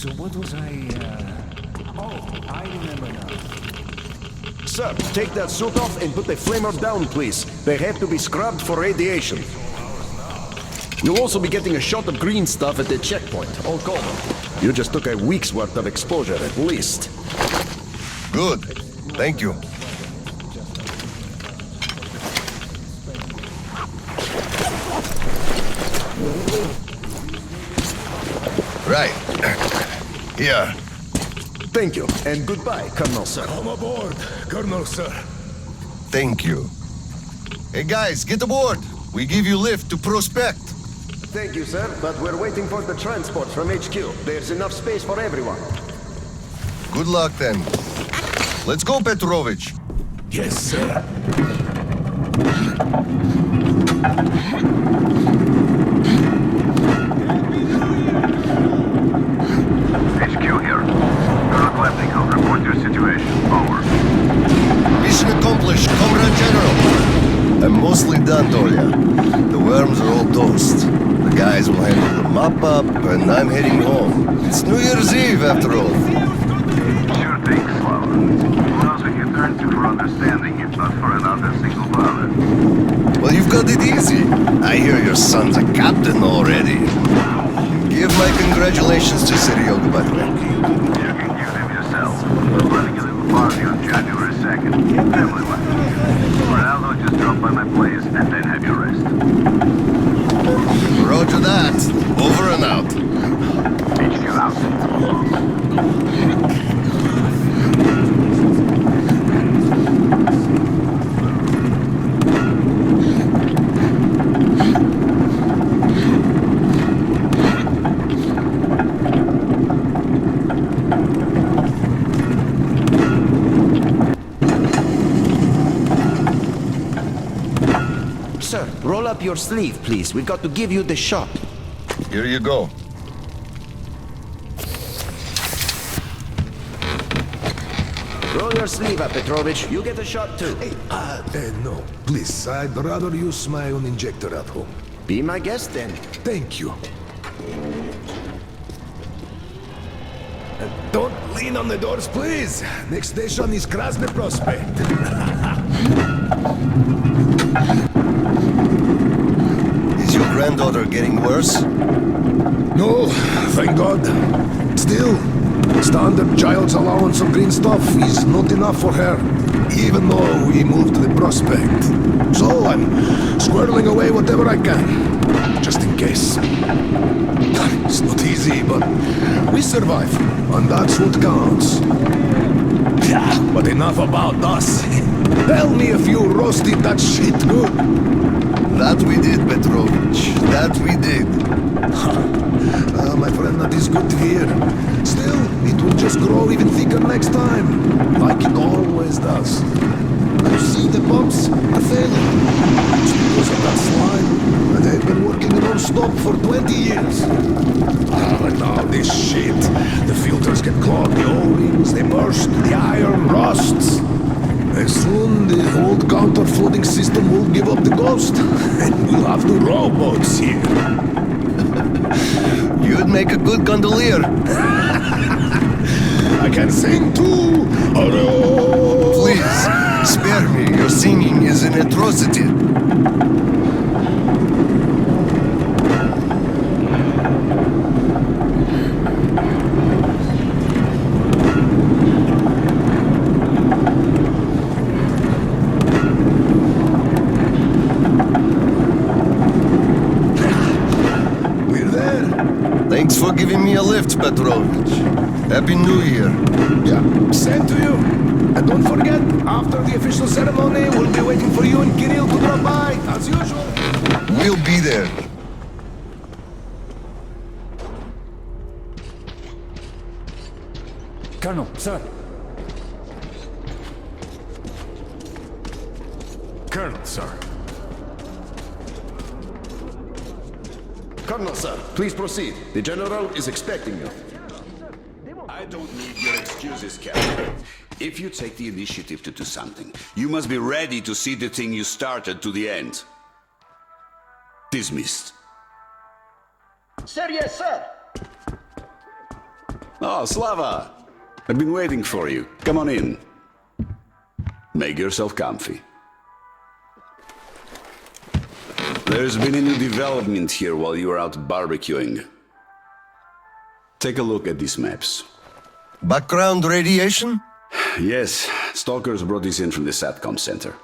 So what was Oh, I remember now. Sir, take that suit off and put the flamer down, please. They have to be scrubbed for radiation. You'll also be getting a shot of green stuff at the checkpoint, all common. You just took a week's worth of exposure, at least. Good. Thank you. Right. Here. Thank you, and goodbye, Colonel, sir. Come aboard, Colonel, sir. Thank you. Hey guys, get aboard. We give you lift to Prospect. Thank you, sir, but we're waiting for the transport from HQ. There's enough space for everyone. Good luck then. Let's go, Petrovich. Yes, sir. HQ here. Colonel Klepnikov, report your situation. Over. Mission accomplished, Comrade General. I'm mostly done, Tolia. The worms are all toast. The guys will handle the mop-up, and I'm heading home. It's New Year's Eve, after all. Sure thing, Slava. Who else we can turn to for understanding if not for another single father? Well, you've got it easy. I hear your son's a captain already. Give my congratulations to Seryoga, by the way. You can give them yourself. We're running a little party on January 2nd. Family life. Ronaldo just drop by my place and then have your rest. Roger that. Over and out. HQ out. Sir, roll up your sleeve, please. We've got to give you the shot. Here you go. Roll your sleeve up, Petrovich. You get a shot, too. No. Please, I'd rather use my own injector at home. Be my guest, then. Thank you. Don't lean on the doors, please. Next station is Krasny Prospect. Is your granddaughter getting worse? No, thank God. Still, standard child's allowance of green stuff is not enough for her, even though we moved to the Prospect. So I'm squirreling away whatever I can, just in case. It's not easy, but we survive, and that's what counts. Yeah, but enough about us. Tell me if you roasted that shit good. That we did, Petrovich. That we did. My friend, that is good to hear. Still, it will just grow even thicker next time, like it always does. You see, the pumps are failing. It's because of that slime, and they've been working non-stop for 20 years. But now this shit, the filters get clogged, the O-rings, they burst, the iron rusts. And soon the old counter-flooding system will give up the ghost, and we'll have the rowboats here. You'd make a good gondolier. I can sing too! Please, spare me. Your singing is an atrocity. We're there. Thanks for giving me a lift, Petrovich. Happy New Year. Yeah, same to you. And don't forget, after the official ceremony, we'll be waiting for you and Kirill to drop by, as usual. We'll be there. Colonel, sir. Colonel, sir. Colonel, sir, please proceed. The General is expecting you. I don't need your excuses, Captain. If you take the initiative to do something, you must be ready to see the thing you started to the end. Dismissed. Sir, yes, sir. Oh, Slava! I've been waiting for you. Come on in. Make yourself comfy. There's been a new development here while you were out barbecuing. Take a look at these maps. Background radiation? Yes, stalkers brought this in from the SATCOM center.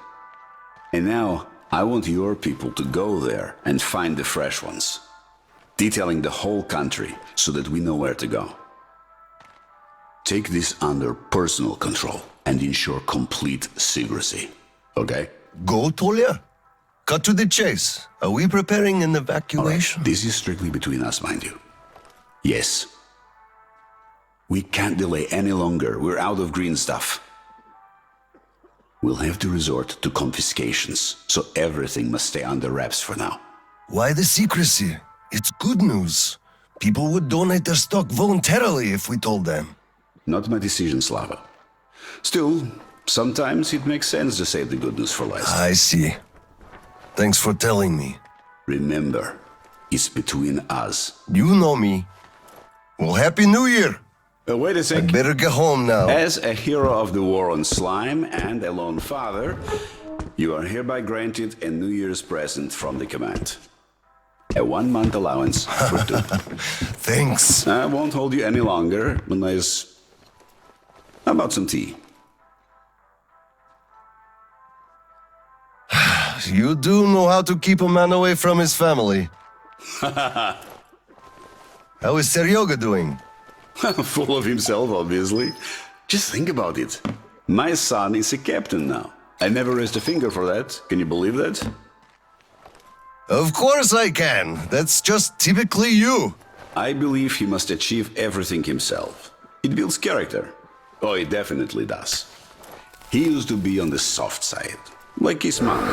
And now, I want your people to go there and find the fresh ones. Detailing the whole country so that we know where to go. Take this under personal control and ensure complete secrecy. Okay? Go, Tolia? Cut to the chase. Are we preparing an All right, evacuation? this is strictly between us, mind you. Yes. We can't delay any longer. We're out of green stuff. We'll have to resort to confiscations, so everything must stay under wraps for now. Why the secrecy? It's good news. People would donate their stock voluntarily if we told them. Not my decision, Slava. Still, sometimes it makes sense to save the good news for last. I see. Thanks for telling me. Remember, it's between us. You know me. Well, Happy New Year! Wait a I sec. better get home now. As a hero of the war on slime and a lone father, you are hereby granted a New Year's present from the command. A 1-month allowance for 2. Thanks. I won't hold you any longer unless... How about some tea? You do know how to keep a man away from his family. How is Seryoga doing? Full of himself, obviously. Just think about it. My son is a captain now. I never raised a finger for that. Can you believe that? Of course I can. That's just typically you. I believe he must achieve everything himself. It builds character. Oh, it definitely does. He used to be on the soft side, like his mom.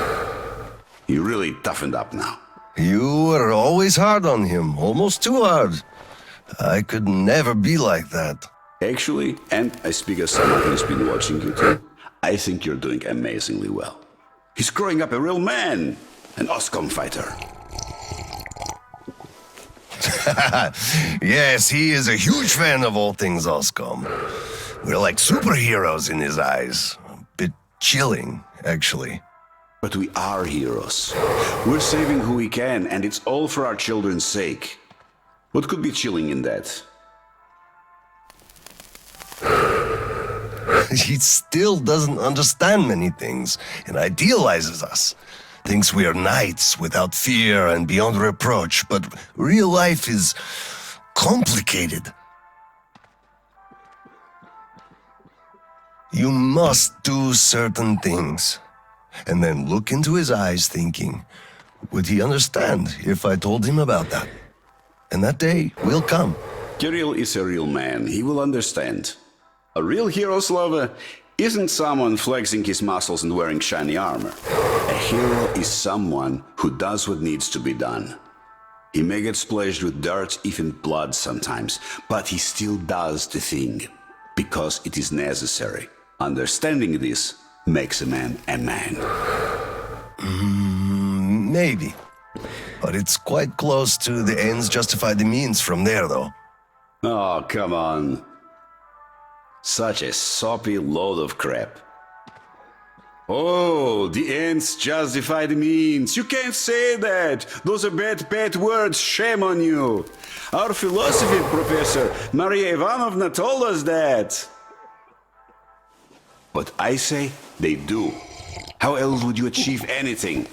He really toughened up now. You were always hard on him, almost too hard. I could never be like that. Actually, and I speak as someone who's been watching you too, I think you're doing amazingly well. He's growing up a real man, an OSCOM fighter. Yes, he is a huge fan of all things Oscom. We're like superheroes in his eyes. A bit chilling, actually. But we are heroes. We're saving who we can, and it's all for our children's sake. What could be chilling in that? He still doesn't understand many things and idealizes us. Thinks we are knights without fear and beyond reproach, but real life is complicated. You must do certain things, and then look into his eyes thinking, would he understand if I told him about that? And that day will come. Kirill is a real man. He will understand. A real hero, Slava, isn't someone flexing his muscles and wearing shiny armor. A hero is someone who does what needs to be done. He may get splashed with dirt, even blood sometimes, but he still does the thing, because it is necessary. Understanding this makes a man a man. Maybe. But it's quite close to the ends justify the means from there, though. Oh, come on. Such a soppy load of crap. Oh, the ends justify the means. You can't say that. Those are bad words. Shame on you. Our philosophy professor, Maria Ivanovna, told us that. But I say they do. How else would you achieve anything?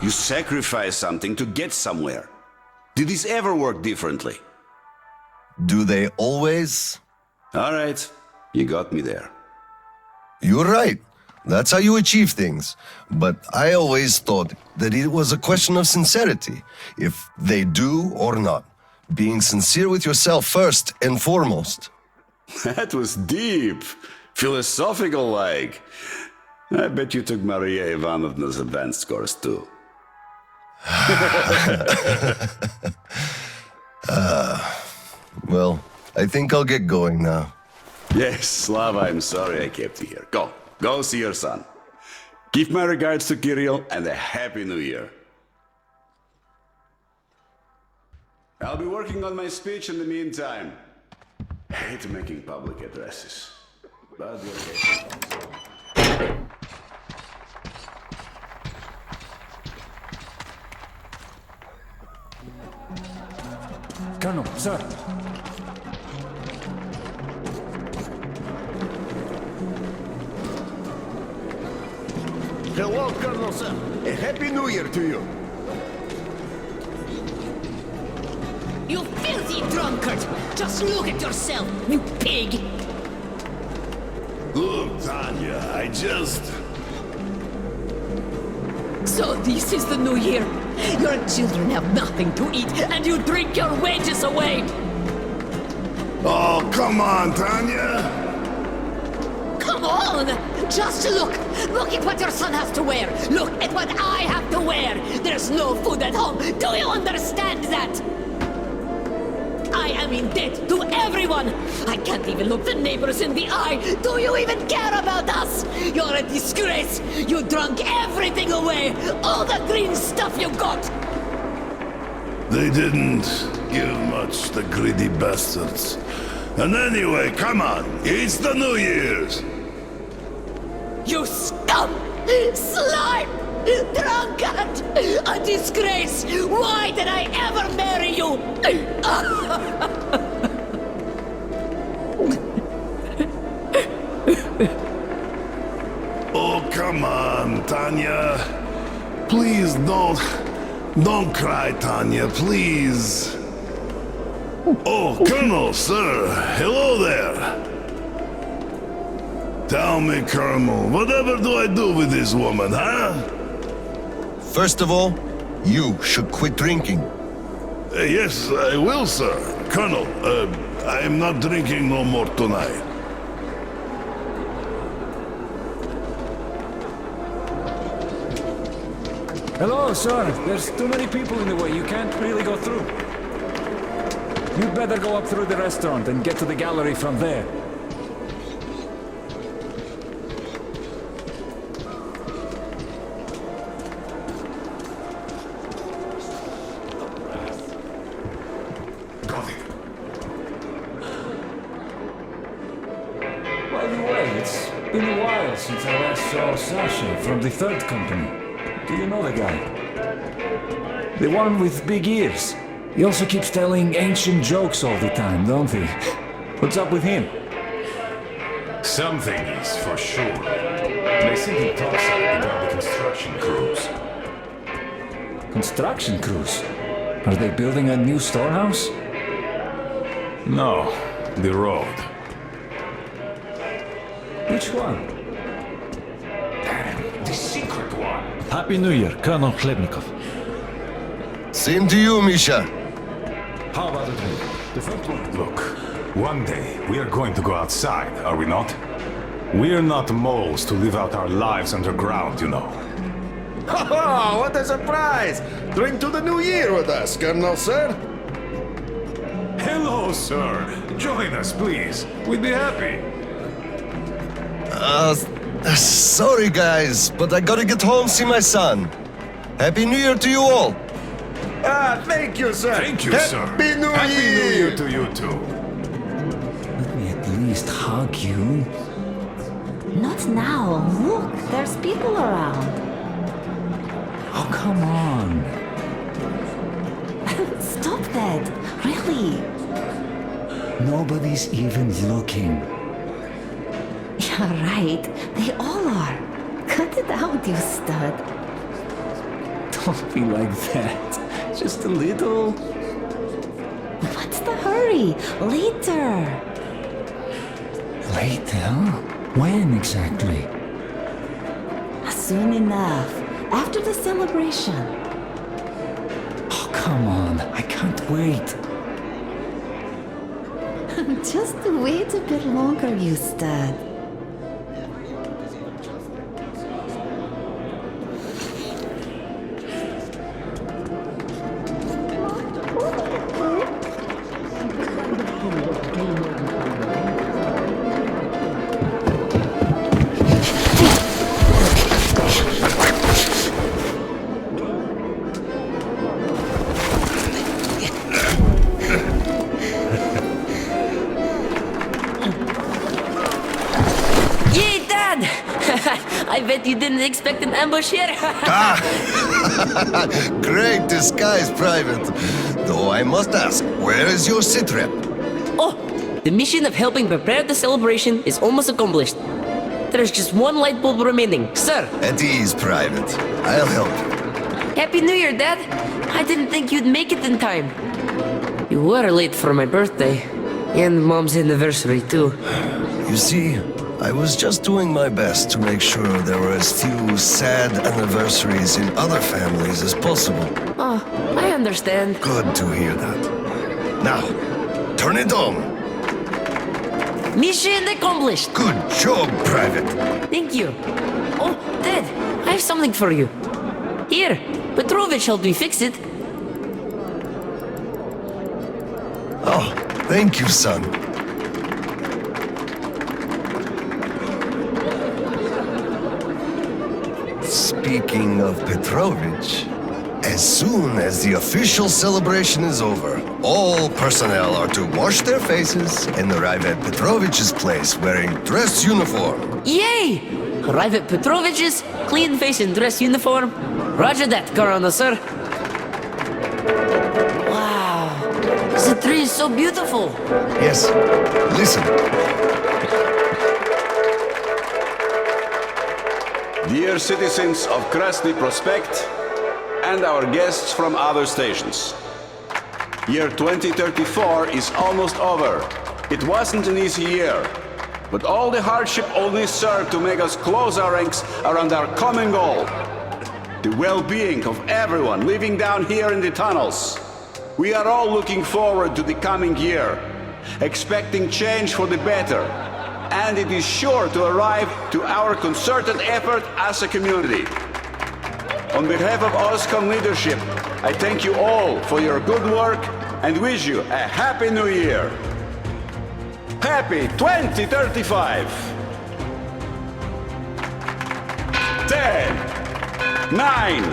You sacrifice something to get somewhere. Did this ever work differently? Do they always? All right, you got me there. You're right. That's how you achieve things. But I always thought that it was a question of sincerity, if they do or not. Being sincere with yourself first and foremost. That was deep, philosophical-like. I bet you took Maria Ivanovna's advanced course too. Well, I think I'll get going now. Yes, Slava, I'm sorry I kept you here. Go see your son. Give my regards to Kirill and a Happy New Year. I'll be working on my speech in the meantime. hate making public addresses, but the occasion. Colonel, sir. Hello, Colonel, sir. A Happy New Year to you. You filthy drunkard! Just look at yourself, you pig! Look, Tanya, I just... So this is the new year. Your children have nothing to eat, and you drink your wages away! Oh, come on, Tanya! Come on! Just look! Look at what your son has to wear! Look at what I have to wear! There's no food at home! Do you understand that? I am in debt to everyone! I can't even look the neighbors in the eye! Do you even care about us? You're a disgrace! You drunk everything away! All the green stuff you got! They didn't give much, the greedy bastards. And anyway, come on, it's the New Year's! You scum! Slime! Drunkard! A disgrace! Why did I ever marry you? Oh, come on, Tanya. Please don't cry, Tanya, please. Oh, Colonel, sir, hello there. Tell me, Colonel, whatever do I do with this woman, huh? First of all, you should quit drinking. Yes, I will, sir. Colonel, I am not drinking no more tonight. Hello, sir. There's too many people in the way. You can't really go through. You'd better go up through the restaurant and get to the gallery from there. By the way, it's been a while since I last saw Sasha from the third company. Do you know the guy? The one with big ears. He also keeps telling ancient jokes all the time, don't he? What's up with him? Something is for sure. They simply toss up about the construction crews. Construction crews? Are they building a new storehouse? No, the road. Which one? Damn, the secret one. Happy New Year, Colonel Khlebnikov. Same to you, Misha. How about a drink? The first one. Look, one day we are going to go outside, are we not? We're not moles to live out our lives underground, you know. Ha what a surprise! Drink to the new year with us, Colonel, sir. Hello, sir. Join us, please. We'd be happy. Sorry, guys, but I gotta get home, see my son. Happy New Year to you all. Ah, thank you, sir. Thank you, sir. Happy New Happy Year. New Year to you, too. Let me at least hug you. Not now. Look, there's people around. Oh, come on. Stop that. Really. Nobody's even looking. You're right. They all are. Cut it out, you stud. Don't be like that. Just a little. What's the hurry? Later. Later? When exactly? Soon enough. After the celebration. Oh, come on. I can't wait. Just wait a bit longer, you stud. didn't expect an ambush here. Great disguise, Private. Though I must ask, where is your sitrep? Oh, the mission of helping prepare the celebration is almost accomplished. There's just one light bulb remaining, sir. At ease, Private. I'll help you. Happy New Year, Dad. I didn't think you'd make it in time. You were late for my birthday. And Mom's anniversary, too. You see, I was just doing my best to make sure there were as few sad anniversaries in other families as possible. Oh, I understand. Good to hear that. Now, turn it on. Mission accomplished. Good job, Private. Thank you. Oh, Dad, I have something for you. Here, Petrovich helped me fix it. Oh, thank you, son. Speaking of Petrovich, as soon as the official celebration is over, all personnel are to wash their faces and arrive at Petrovich's place wearing dress uniform. Yay! Arrive at Petrovich's, clean face and dress uniform. Roger that, Corona, sir. Wow, the tree is so beautiful. Yes, listen. Dear citizens of Krasny Prospect and our guests from other stations. Year 2034 is almost over. It wasn't an easy year, but all the hardship only served to make us close our ranks around our common goal. The well-being of everyone living down here in the tunnels. We are all looking forward to the coming year, expecting change for the better, and it is sure to arrive to our concerted effort as a community. On behalf of OSCOM leadership, I thank you all for your good work and wish you a Happy New Year. Happy 2035! 10, 9,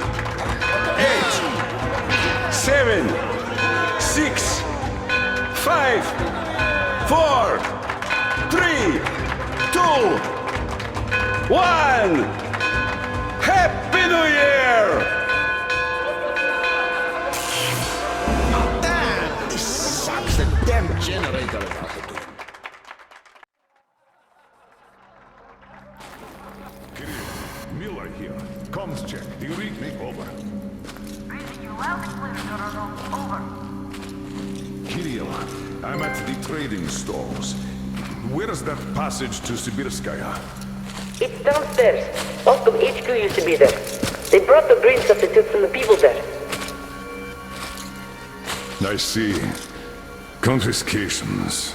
8, 7, 6, 5, 4, 3, 2, 1! Happy New Year! Damn! This sucks. The damn generator. Miller here. Comms check. Do you read me? Over. Reading you loud and clear, Dorado. Over. Kirill, I'm at the trading stalls. Where's that passage to Sibirskaya? It's downstairs. Oscom HQ used to be there. They brought the green substitutes from the people there. I see. Confiscations.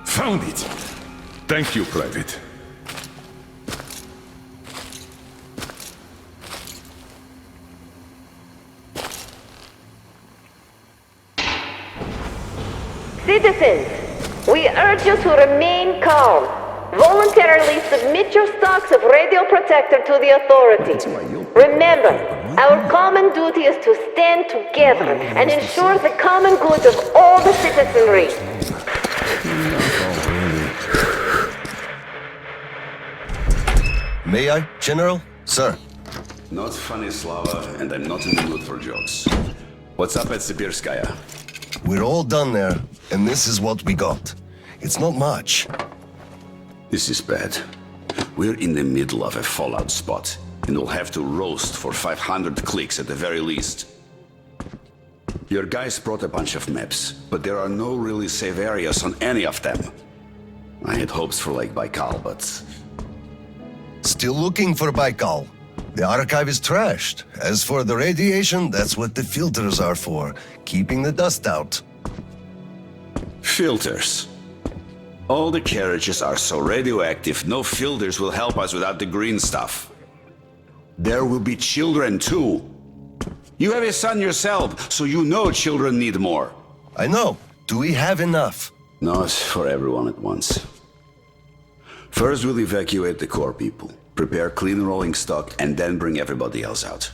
Found it! Thank you, Private. Citizens, we urge you to remain calm. Voluntarily submit your stocks of radio protector to the authorities. Remember, our common duty is to stand together and ensure the common good of all the citizenry. May I, General? Sir. Not funny, Slava, and I'm not in the mood for jokes. What's up at Sibirskaya? We're all done there, and this is what we got. It's not much. This is bad. We're in the middle of a fallout spot, and we'll have to roast for 500 clicks at the very least. Your guys brought a bunch of maps, but there are no really safe areas on any of them. I had hopes for Lake Baikal, but... Still looking for Baikal. The archive is trashed. As for the radiation, that's what the filters are for, keeping the dust out. Filters. All the carriages are so radioactive, no filters will help us without the green stuff. There will be children too. You have a son yourself, so you know children need more. I know. Do we have enough? Not for everyone at once. First we'll evacuate the core people, prepare clean rolling stock, and then bring everybody else out.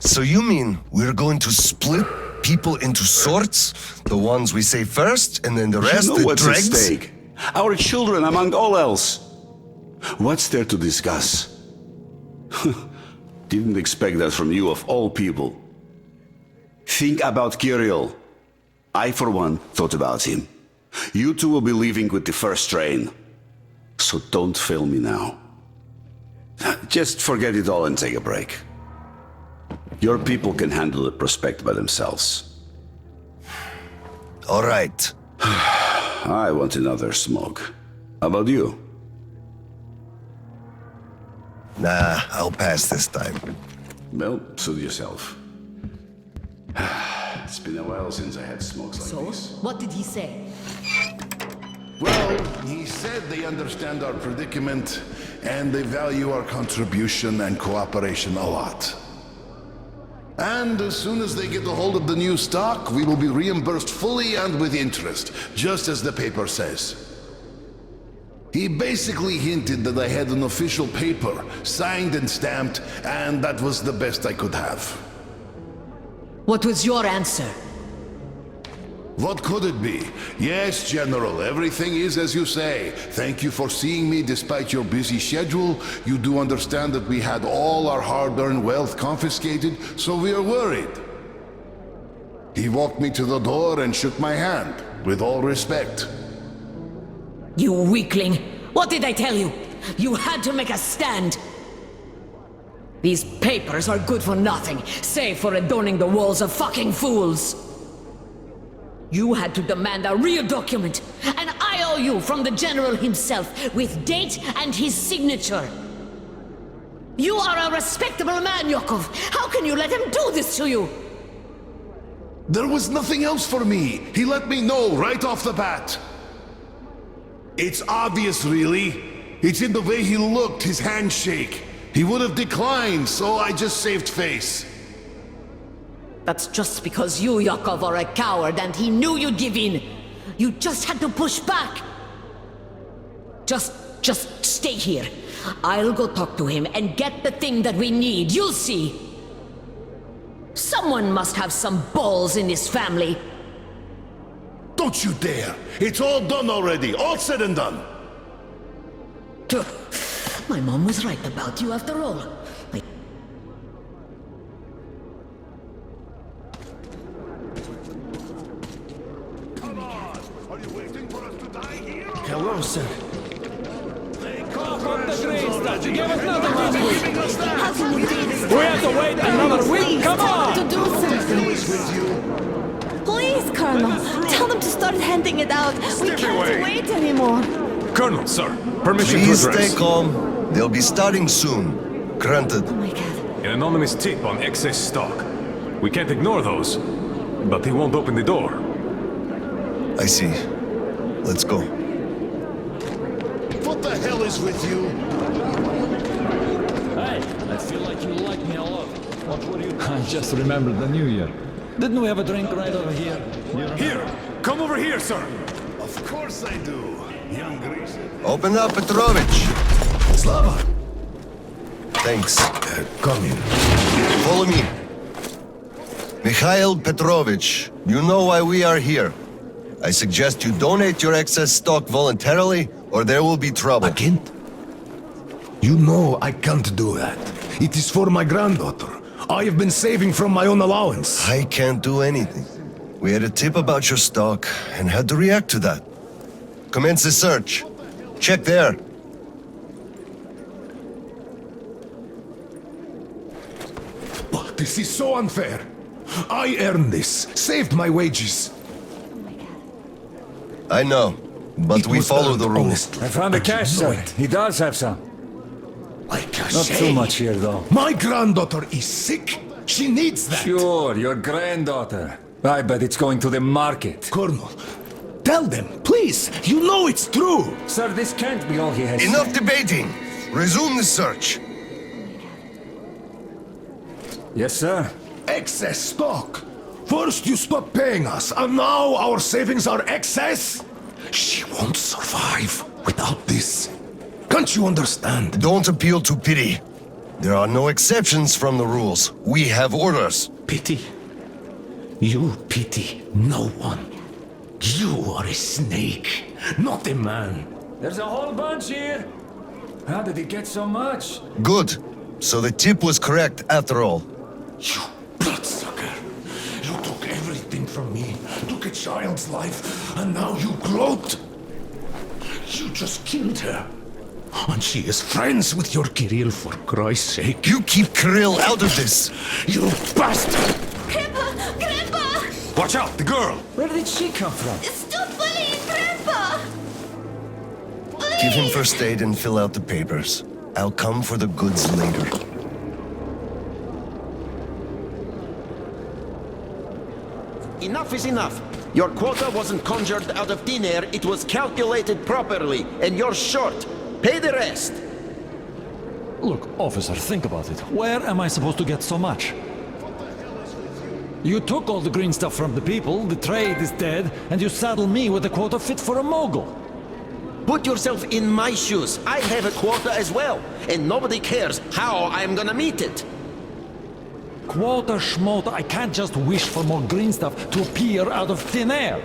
So you mean we're going to split people into sorts? The ones we say first, and then the rest You know the what's at dregs? stake? Our children, among all else. What's there to discuss? Didn't expect that from you, of all people. Think about Kirill. I, for one, thought about him. You two will be leaving with the first train. So don't fail me now. Just forget it all and take a break. Your people can handle the prospect by themselves. All right. I want another smoke. How about you? Nah, I'll pass this time. Well, suit yourself. It's been a while since I had smokes like this. What did he say? Well, he said they understand our predicament and they value our contribution and cooperation a lot. And as soon as they get a hold of the new stock, we will be reimbursed fully and with interest, just as the paper says. He basically hinted that I had an official paper, signed and stamped, and that was the best I could have. What was your answer? What could it be? Yes, General, everything is as you say. Thank you for seeing me despite your busy schedule. You do understand that we had all our hard-earned wealth confiscated, so we are worried. He walked me to the door and shook my hand, with all respect. You weakling! What did I tell you? You had to make a stand! These papers are good for nothing, save for adorning the walls of fucking fools! You had to demand a real document, an IOU from the General himself, with date and his signature. You are a respectable man, Yakov! How can you let him do this to you? There was nothing else for me. He let me know right off the bat. It's obvious, really. It's in the way he looked, his handshake. He would have declined, so I just saved face. That's just because you, Yakov, are a coward and he knew you'd give in. You just had to push back. Just stay here. I'll go talk to him and get the thing that we need. You'll see. Someone must have some balls in this family. Don't you dare! It's all done already, all said and done. My mom was right about you after all. Hello, sir. Cough up the green stuff. You gave us nothing last week. How can you do this? We have to wait another week. Come on! To do something. Please, Colonel, tell them to start handing it out. We can't wait anymore. Colonel, sir, permission Please to address. stay calm. They'll be starting soon. Granted. Oh my god. An anonymous tip on excess stock. We can't ignore those, but he won't open the door. I see. Let's go. What the hell is with you? Hey, I feel like you like me a lot. What were you? I just remembered the New Year. Didn't we have a drink right over here? Here! Come over here, sir! Of course I do, young greaser. Open up, Petrovich. Slava! Thanks. Come in. Follow me. Mikhail Petrovich, you know why we are here. I suggest you donate your excess stock voluntarily, or there will be trouble. I can't. You know I can't do that. It is for my granddaughter. I have been saving from my own allowance. I can't do anything. We had a tip about your stock and had to react to that. Commence the search. Check there. But this is so unfair. I earned this, saved my wages. I know, but we follow the rules. I found the cash, sir. He does have some. Like a Not too much here, though. My granddaughter is sick. She needs that. Sure, your granddaughter. I bet it's going to the market. Colonel, tell them, please. You know it's true. Sir, this can't be all he has. Enough debating. Resume the search. Yes, sir. Excess stock. First you stop paying us, and now our savings are excess? She won't survive without this. Can't you understand? Don't appeal to pity. There are no exceptions from the rules. We have orders. Pity? You pity no one. You are a snake, not a man. There's a whole bunch here. How did he get so much? Good. So the tip was correct after all. You bloodsucker. You took everything from me, took a child's life, and now you gloat. You just killed her. And she is friends with your Kirill, for Christ's sake. You keep Kirill out of this. You bastard! Grandpa! Grandpa! Watch out, the girl! Where did she come from? Stop bullying Grandpa! Give him first aid and fill out the papers. I'll come for the goods later. Enough is enough. Your quota wasn't conjured out of thin air, it was calculated properly, and you're short. Pay the rest. Look, officer, think about it. Where am I supposed to get so much? You took all the green stuff from the people, the trade is dead, and you saddle me with a quota fit for a mogul. Put yourself in my shoes. I have a quota as well, and nobody cares how I'm gonna meet it. Quota schmota, I can't just wish for more green stuff to appear out of thin air.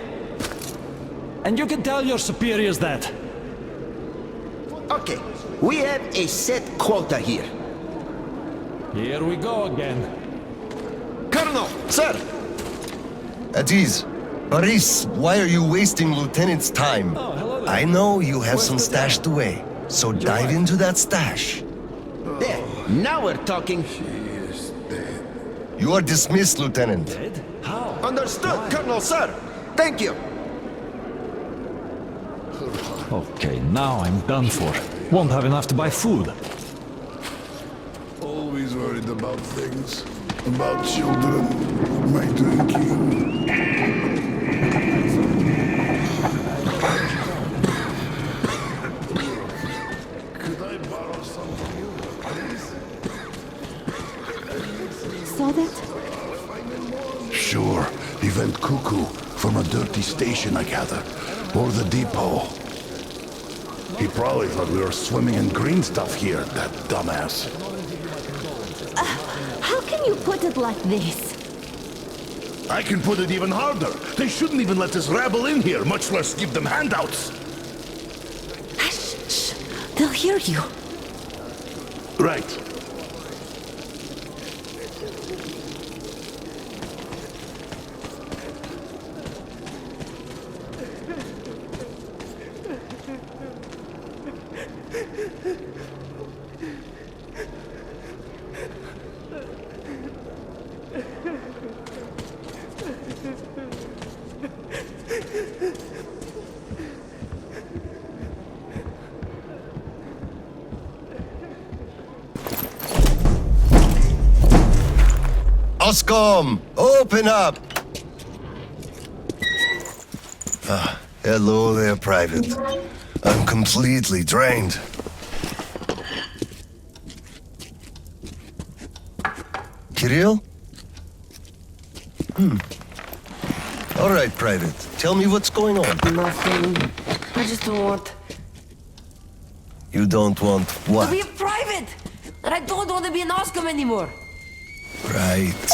And you can tell your superiors that. Okay, we have a set quota here. Here we go again. Colonel, sir! At ease. Boris, why are you wasting Lieutenant's time? Oh, hello there. I know you have some stashed away, so dive into that stash. There, now we're talking. You are dismissed, Lieutenant. Dead? How? Understood, Colonel, sir! Thank you! Okay, now I'm done for. Won't have enough to buy food. Always worried about things. About children, my drinking. Could I borrow some from you, please? Saw that? Sure. He went cuckoo from a dirty station, I gather. Or the depot. He probably thought we were swimming in green stuff here, that dumbass. How can you put it like this? I can put it even harder. They shouldn't even let this rabble in here, much less give them handouts. Shh. They'll hear you. Right. Oscom, open up! Hello there, Private. I'm completely drained. Kirill? All right, Private. Tell me what's going on. Nothing. I just don't want You don't want to what? be a private! And I don't want to be an Oscom anymore! Right.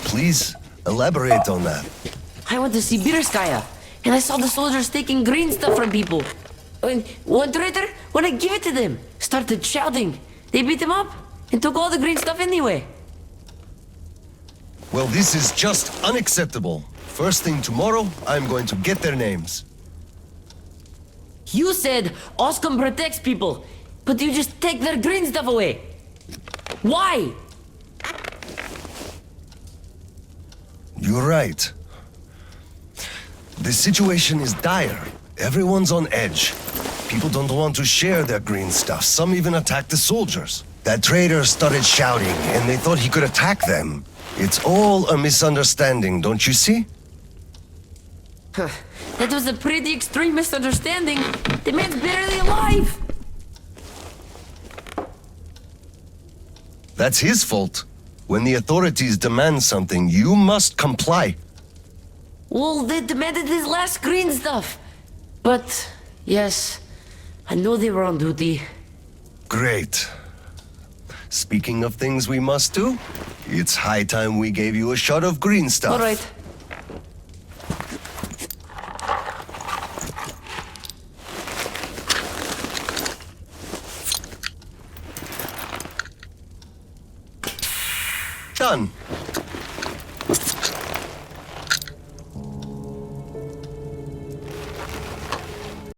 Please, elaborate on that. I went to Sibirskaya, and I saw the soldiers taking green stuff from people. And one traitor, when I give it to them, started shouting. They beat him up and took all the green stuff anyway. Well, this is just unacceptable. First thing tomorrow, I'm going to get their names. You said Oscom protects people, but you just take their green stuff away. Why? You're right. The situation is dire. Everyone's on edge. People don't want to share their green stuff. Some even attack the soldiers. That traitor started shouting, and they thought he could attack them. It's all a misunderstanding, don't you see? That was a pretty extreme misunderstanding. The man's barely alive. That's his fault. When the authorities demand something, you must comply. Well, they demanded his last green stuff. But, yes, I know they were on duty. Great. Speaking of things we must do, it's high time we gave you a shot of green stuff. All right. Done.